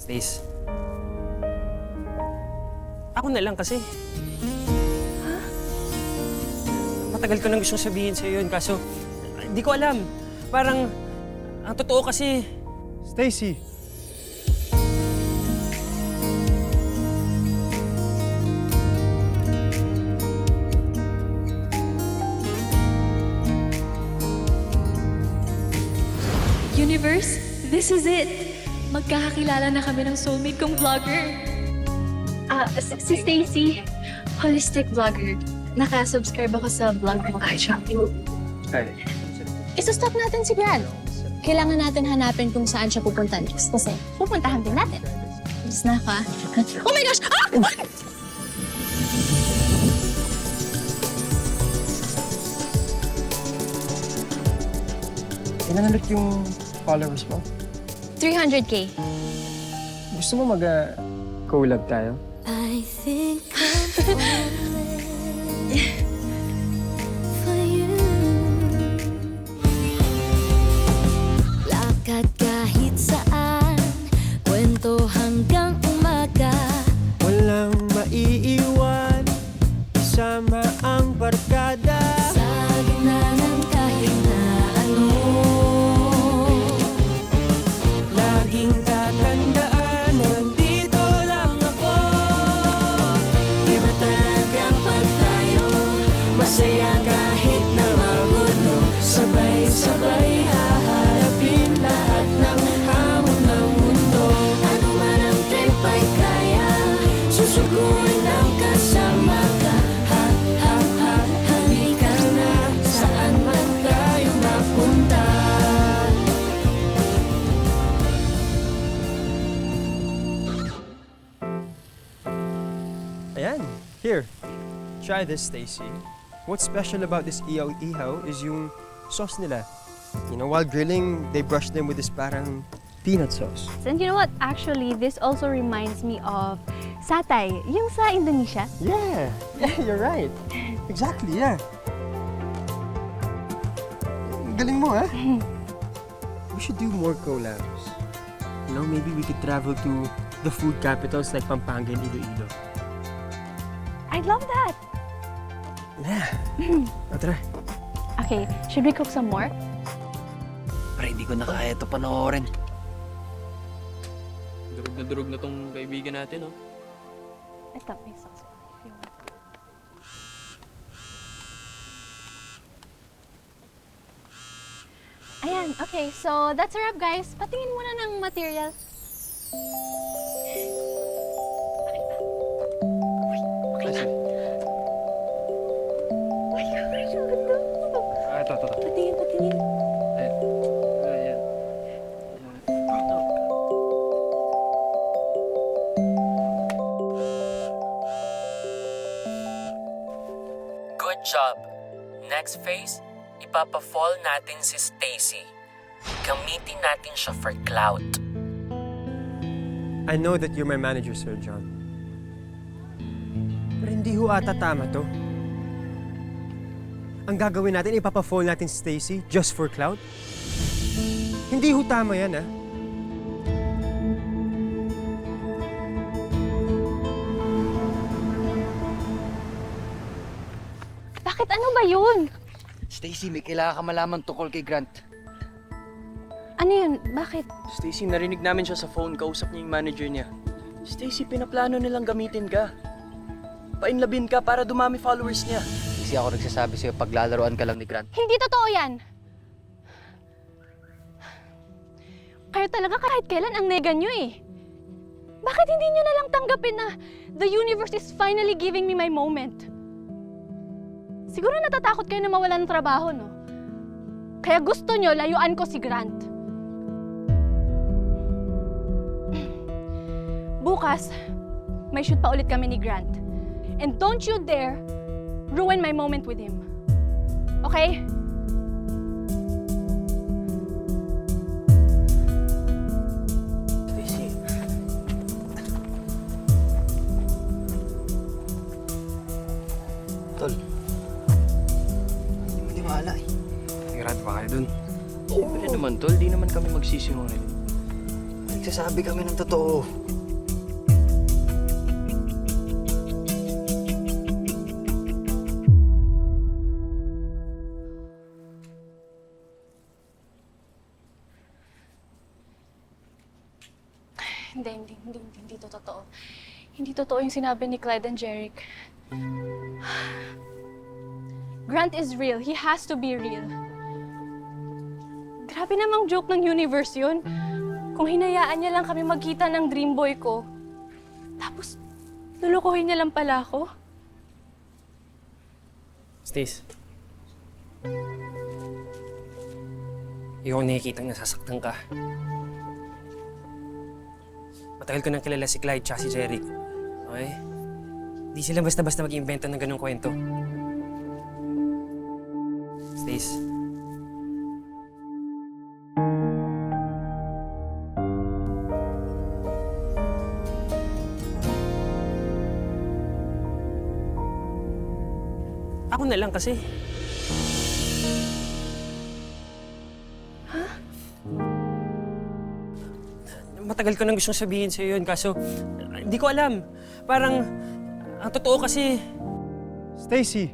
Stace. Ako na lang kasi. Matagal ko nang gustong sabihin sa'yo yun, kaso hindi ko alam. Parang, ang totoo kasi... Stacy! Universe, this is it! Magkakakilala na kami ng soulmate kong vlogger. Si Stacy, holistic vlogger. Naka-subscribe ako sa vlog mo kahit shopping. Isustop natin si Grant. Kailangan natin hanapin kung saan siya pupunta next. Kasi pupuntahan din natin. Mas na ka. Oh my gosh! Ah! Ilan ulit yung followers mo? 300K. Gusto mo mag-collab tayo? I think I'm falling for you. Lakad kahit saan, kwento hanggang umaga. Walang maiiwan, isama ang barkada. Sa gitna ng kahit na ano, Laging tatandaan, nandito lang ako. iba talaga pag tayo, masaya kahit na magulo. Sabay-sabay haharapin lahat ng hamon ng mundo. Ano man ang trip ay kaya, susugurin ang kasama ka. Ha, ha, ha, halika na, saan man tayo mapunta. Ayan, here. Try this, Stacy. What's special about this ihaw-ihaw is yung sauce nila. You know, while grilling, they brush them with this parang peanut sauce. And you know what? Actually, this also reminds me of satay, yung sa Indonesia. Yeah, you're right. Exactly, yeah. Galing mo, ha? We should do more collabs. You know, maybe we could travel to the food capitals like Pampanga and Iloilo. I love that! Yeah. Tara. Okay, should we cook some more? Pero hindi ko na kaya ito panoorin. Durog na tong kaibigan natin, oh. Ito, may sauce. If you want. Ayan, okay. So, that's a wrap, guys. Patingin muna ng material. Okay ba? Okay na. Uy, ang ganda. Ito. Patingin, patingin. Ayan. Good job. Next phase, ipapa-fall natin si Stacy. Gamitin natin siya for clout. I know that you're my manager, Sir John. Pero hindi ho ata tama to. Ang gagawin natin, ipapa-fall natin si Stacy just for clout? Hindi ho tama yan, ha? Bakit? Ano ba yun? Stacy, may kailangan ka malaman tungkol kay Grant. Ano yun? Bakit? Stacy, narinig namin siya sa phone, kausap niya yung manager niya. Stacy, pinaplano nilang gamitin ka. Painlabin ka para dumami followers niya. Kasi ako nagsasabi sa'yo, paglalaroan ka lang ni Grant. Hindi totoo yan! Kayo talaga kahit kailan ang nega nyo eh. Bakit hindi nyo na lang tanggapin na the universe is finally giving me my moment? Siguro natatakot kayo na mawalan ng trabaho, no? Kaya gusto nyo layuan ko si Grant. Bukas, may shoot pa ulit kami ni Grant. And don't you dare ruin my moment with him. Okay? Stacy. Tol, hindi mo tiwala eh. Grant ba kayo dun? Siyempre naman, tol. Di naman kami magsisinungaling. Nagsasabi kami ng totoo. Hindi to totoo. Hindi totoo yung sinabi ni Clyde and Jeric. Grant is real. He has to be real. Grabe namang joke ng universe yun. Kung hinayaan niya lang kami magkita ng dream boy ko, tapos lulukuhin niya lang pala ako. Stace. Ikaw nakikita na nasasaktan ka. Matagal ko nang kilala si Clyde tsaka si Jeric. Okay? Di sila basta-basta mag-iimbento ng ganong kwento. Stace. Ako na lang kasi. Matagal ko nang gustong sabihin sa'yo yun, kaso hindi ko alam. Parang, ang totoo kasi, Stacy,